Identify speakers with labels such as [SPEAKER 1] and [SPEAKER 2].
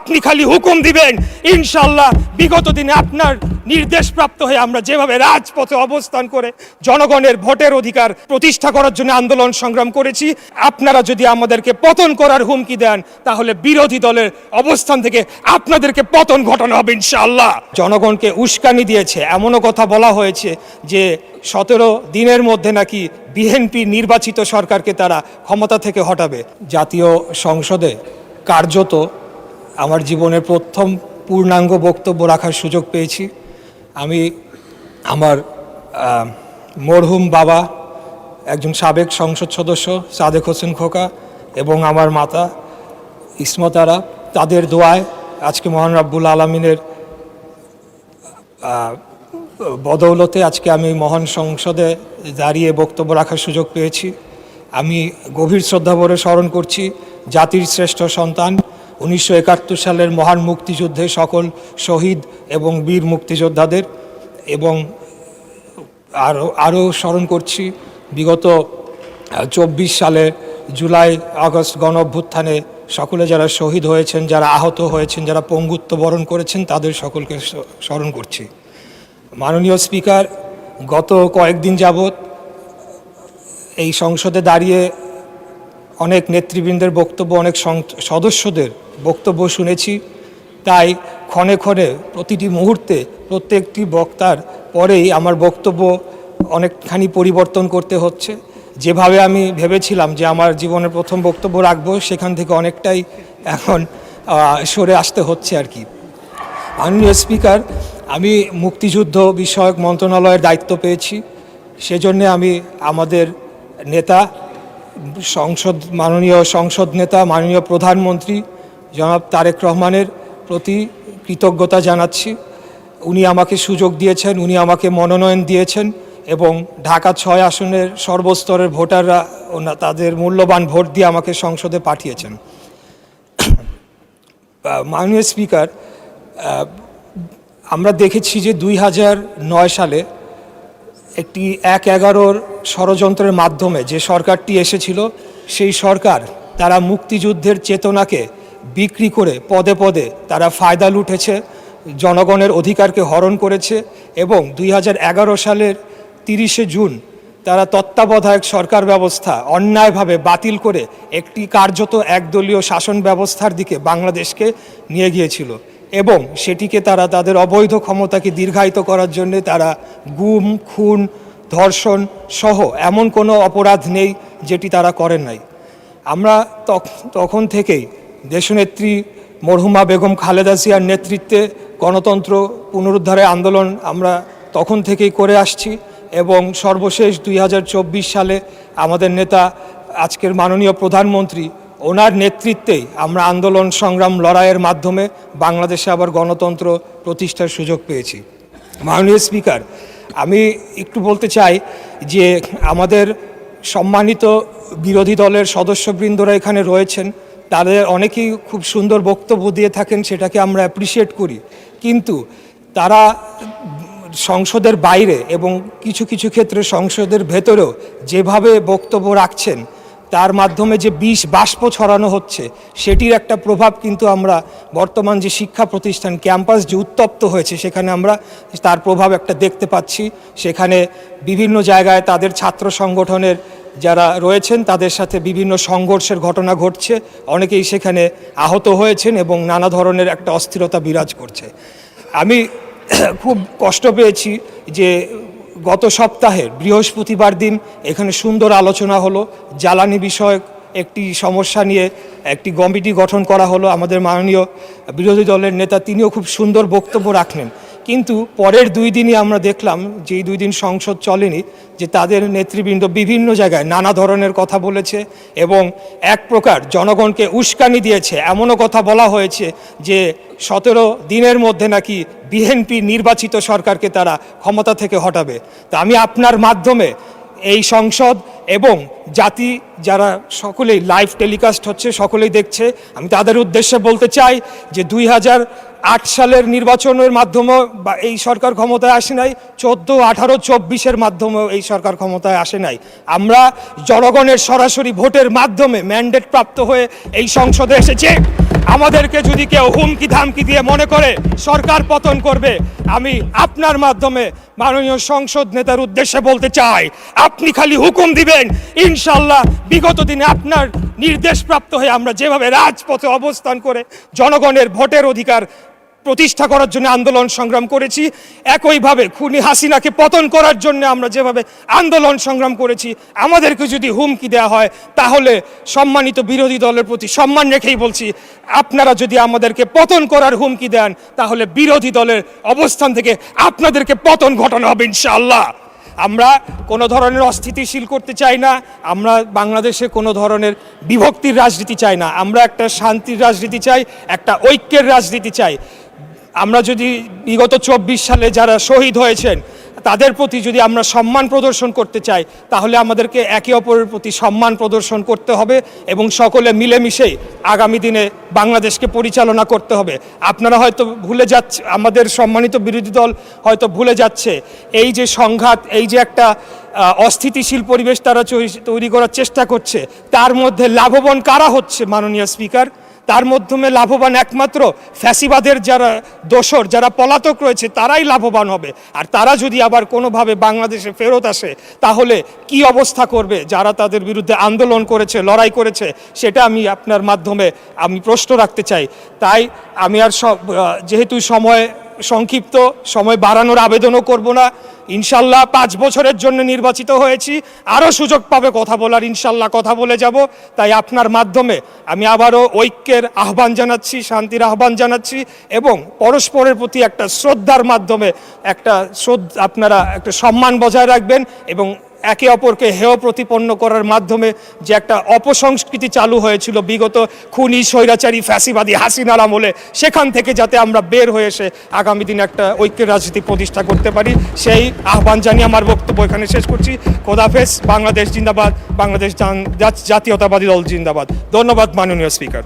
[SPEAKER 1] আপনি খালি হুকুম দিবেন, ইনশাল্লাহ বিগত দিনে আপনার নির্দেশপ্রাপ্ত হয়ে আমরা যেভাবে রাজপথে অবস্থান করে জনগণের ভোটের অধিকার প্রতিষ্ঠা করার জন্য আন্দোলন সংগ্রাম করেছি, আপনারা যদি আমাদেরকে পতন করার হুমকি দেন তাহলে বিরোধী দলের অবস্থান থেকে আপনাদেরকে পতন ঘটানো হবে ইনশাআল্লাহ। জনগণকে উস্কানি দিয়েছে এমনও কথা বলা হয়েছে যে 17 দিনের মধ্যে নাকি বিএনপি নির্বাচিত সরকারকে তারা ক্ষমতা থেকে হটাবে। জাতীয় সংসদে কার্যত আমার জীবনের প্রথম পূর্ণাঙ্গ বক্তব্য রাখার সুযোগ পেয়েছি। আমি আমার মরহুম বাবা, একজন সাবেক সংসদ সদস্য সাদেক হোসেন খোকা, এবং আমার মাতা ইসমত আরা, তাদের দোয়ায় আজকে মহান রাব্বুল আলামিনের বদৌলতে আজকে আমি মহান সংসদে দাঁড়িয়ে বক্তব্য রাখার সুযোগ পেয়েছি। আমি গভীর শ্রদ্ধাভরে স্মরণ করছি জাতির শ্রেষ্ঠ সন্তান 1971 সালের মহান মুক্তিযুদ্ধে সকল শহীদ এবং বীর মুক্তিযোদ্ধাদের, এবং আরও স্মরণ করছি বিগত 24 সালে জুলাই আগস্ট গণ অভ্যুত্থানে সকলে যারা শহীদ হয়েছেন, যারা আহত হয়েছেন, যারা পঙ্গুত্ব বরণ করেছেন, তাদের সকলকে স্মরণ করছি। মাননীয় স্পিকার, গত কয়েকদিন যাবৎ এই সংসদে দাঁড়িয়ে অনেক নেতৃবৃন্দের বক্তব্য, অনেক সদস্যদের বক্তব্য শুনেছি। তাই ক্ষণে ক্ষণে প্রতিটি মুহূর্তে প্রত্যেকটি বক্তার পরেই আমার বক্তব্য অনেকখানি পরিবর্তন করতে হচ্ছে। যেভাবে আমি ভেবেছিলাম যে আমার জীবনের প্রথম বক্তব্য রাখবো, সেখান থেকে অনেকটাই এখন সরে আসতে হচ্ছে আর কি। মাননীয় স্পিকার, আমি মুক্তিযুদ্ধ বিষয়ক মন্ত্রণালয়ের দায়িত্ব পেয়েছি। সেজন্যে আমি আমাদের নেতা, মাননীয় সংসদ নেতা, মাননীয় প্রধানমন্ত্রী জনাব তারেক রহমানের প্রতি কৃতজ্ঞতা জানাচ্ছি। উনি আমাকে সুযোগ দিয়েছেন, উনি আমাকে মনোনয়ন দিয়েছেন, এবং ঢাকা 6 আসনের সর্বস্তরের ভোটাররা তাদের মূল্যবান ভোট দিয়ে আমাকে সংসদে পাঠিয়েছেন। মাননীয় স্পিকার, আমরা দেখেছি যে 2009 সালে একটি 1/11 ষড়যন্ত্রের মাধ্যমে যে সরকারটি এসেছিল, সেই সরকার তারা মুক্তিযুদ্ধের চেতনাকে বিক্রি করে পদে পদে তারা ফায়দা লুটেছে, জনগণের অধিকারকে হরণ করেছে, এবং 2011 সালের 30শে জুন তারা তত্ত্বাবধায়ক সরকার ব্যবস্থা অন্যায়ভাবে বাতিল করে একটি কার্যত একদলীয় শাসন ব্যবস্থার দিকে বাংলাদেশকে নিয়ে গিয়েছিল, এবং সেটিকে তারা তাদের অবৈধ ক্ষমতাকে দীর্ঘায়িত করার জন্য তারা গুম, খুন, ধর্ষণ সহ এমন কোনো অপরাধ নেই যেটি তারা করেন নাই। আমরা তখন থেকেই দেশনেত্রী মরহুমা বেগম খালেদা জিয়ার নেতৃত্বে গণতন্ত্র পুনরুদ্ধারের আন্দোলন আমরা তখন থেকেই করে আসছি, এবং সর্বশেষ 2024 সালে আমাদের নেতা আজকের মাননীয় প্রধানমন্ত্রী, ওনার নেতৃত্বেই আমরা আন্দোলন সংগ্রাম লড়াইয়ের মাধ্যমে বাংলাদেশে আবার গণতন্ত্র প্রতিষ্ঠার সুযোগ পেয়েছি। মাননীয় স্পিকার, আমি একটু বলতে চাই যে আমাদের সম্মানিত বিরোধী দলের সদস্যবৃন্দরা এখানে রয়েছেন, তাদের অনেকেই খুব সুন্দর বক্তব্য দিয়ে থাকেন, সেটাকে আমরা অ্যাপ্রিসিয়েট করি, কিন্তু তারা সংসদের বাইরে এবং কিছু কিছু ক্ষেত্রে সংসদের ভেতরেও যেভাবে বক্তব্য রাখছেন, তার মাধ্যমে যে বিষ বাষ্প ছড়ানো হচ্ছে, সেটির একটা প্রভাব কিন্তু আমরা বর্তমান যে শিক্ষা প্রতিষ্ঠান ক্যাম্পাস যে উত্তপ্ত হয়েছে, সেখানে আমরা তার প্রভাব একটা দেখতে পাচ্ছি। সেখানে বিভিন্ন জায়গায় তাদের ছাত্র সংগঠনের যারা রয়েছেন তাদের সাথে বিভিন্ন সংঘর্ষের ঘটনা ঘটছে, অনেকেই সেখানে আহত হয়েছেন এবং নানা ধরনের একটা অস্থিরতা বিরাজ করছে। আমি খুব কষ্ট পেয়েছি যে গত সপ্তাহের বৃহস্পতিবার দিন এখানে সুন্দর আলোচনা হলো, জ্বালানি বিষয়ক একটি সমস্যা নিয়ে একটি কমিটি গঠন করা হলো। আমাদের মাননীয় বিরোধী দলের নেতা তিনিও খুব সুন্দর বক্তব্য রাখলেন, কিন্তু পরের 2 দিনই আমরা দেখলাম যে এই 2 দিন সংসদ চলেনি, যে তাদের নেতৃবৃন্দ বিভিন্ন জায়গায় নানা ধরনের কথা বলেছে এবং এক প্রকার জনগণকে উস্কানি দিয়েছে। এমনও কথা বলা হয়েছে যে 17 দিনের মধ্যে নাকি বিএনপি নির্বাচিত সরকারকে তারা ক্ষমতা থেকে হটাবে। তা আমি আপনার মাধ্যমে এই সংসদ এবং জাতি যারা সকলেই লাইভ টেলিকাস্ট হচ্ছে, সকলেই দেখছে, আমি তাদের উদ্দেশ্যে বলতে চাই যে 8 সালের নির্বাচনের মাধ্যমে বা এই সরকার ক্ষমতায় আসে নাই, 14, 18, 24-এর মাধ্যমেও এই সরকার ক্ষমতায় আসে নাই। আমরা জনগণের সরাসরি ভোটের মাধ্যমে ম্যান্ডেট প্রাপ্ত হয়ে এই সংসদে এসেছি। আমাদেরকে যদি কেউ হুমকি ধামকি দিয়ে মনে করে সরকার পতন করবে, আমি আপনার মাধ্যমে মাননীয় সংসদ নেতার উদ্দেশ্যে বলতে চাই, আপনি খালি হুকুম দিবেন, ইনশাল্লাহ বিগত দিনে আপনার নির্দেশপ্রাপ্ত হয়ে আমরা যেভাবে রাজপথে অবস্থান করে জনগণের ভোটের অধিকার প্রতিষ্ঠা করার জন্য আন্দোলন সংগ্রাম করেছি, একইভাবে খুনি হাসিনাকে পতন করার জন্য আমরা যেভাবে আন্দোলন সংগ্রাম করেছি, আমাদেরকে যদি হুমকি দেওয়া হয় তাহলে সম্মানিত বিরোধী দলের প্রতি সম্মান রেখেই বলছি, আপনারা যদি আমাদেরকে পতন করার হুমকি দেন তাহলে বিরোধী দলের অবস্থান থেকে আপনাদেরকে পতন ঘটানো হবে ইনশাআল্লাহ। আমরা কোনো ধরনের অস্থিতিশীল করতে চাই না, আমরা বাংলাদেশে কোনো ধরনের বিভক্তির রাজনীতি চাই না, আমরা একটা শান্তির রাজনীতি চাই, একটা ঐক্যের রাজনীতি চাই। আমরা যদি বিগত 24 সালে যারা শহীদ হয়েছেন তাদের প্রতি যদি আমরা সম্মান প্রদর্শন করতে চাই তাহলে আমাদেরকে একে অপরের প্রতি সম্মান প্রদর্শন করতে হবে এবং সকলে মিলেমিশেই আগামী দিনে বাংলাদেশকে পরিচালনা করতে হবে। আপনারা হয়তো ভুলে যাচ্ছে, আমাদের সম্মানিত বিরোধী দল হয়তো ভুলে যাচ্ছে, এই যে সংঘাত, এই যে একটা অস্থিতিশীল পরিবেশ তারা তৈরি করার চেষ্টা করছে, তার মধ্যে লাভবান কারা হচ্ছে মাননীয় স্পিকার? তার মাধ্যমে লাভবান একমাত্র ফ্যাসিবাদের যারা দোসর, যারা পলাতক রয়েছে তারাই লাভবান হবে। আর তারা যদি আবার কোনোভাবে বাংলাদেশে ফেরত আসে তাহলে কি অবস্থা করবে যারা তাদের বিরুদ্ধে আন্দোলন করেছে, লড়াই করেছে, সেটা আমি আপনার মাধ্যমে আমি প্রশ্ন রাখতে চাই। তাই আমি আর যেহেতু সময় সংক্ষিপ্ত, সময় বাড়ানোর আবেদনও করব না। ইনশাল্লাহ 5 বছরের জন্য নির্বাচিত হয়েছি, আরও সুযোগ পাবে কথা বলার, ইনশাল্লাহ কথা বলে যাব। তাই আপনার মাধ্যমে আমি আবারও ঐক্যের আহ্বান জানাচ্ছি, শান্তির আহ্বান জানাচ্ছি এবং পরস্পরের প্রতি একটা শ্রদ্ধার মাধ্যমে আপনারা একটা সম্মান বজায় রাখবেন এবং একে অপরকে হেয় প্রতিপন্ন করার মাধ্যমে যে একটা অপসংস্কৃতি চালু হয়েছিল বিগত খুনি স্বৈরাচারী ফ্যাসিবাদী হাসিনার আমলে, সেখান থেকে যাতে আমরা বের হয়ে এসে আগামী দিনে একটা ঐক্যের রাজনীতি প্রতিষ্ঠা করতে পারি, সেই আহ্বান জানিয়ে আমার বক্তব্য এখানে শেষ করছি। খোদাফেজ। বাংলাদেশ জিন্দাবাদ, বাংলাদেশ জাতীয়তাবাদী দল জিন্দাবাদ। ধন্যবাদ মাননীয় স্পিকার।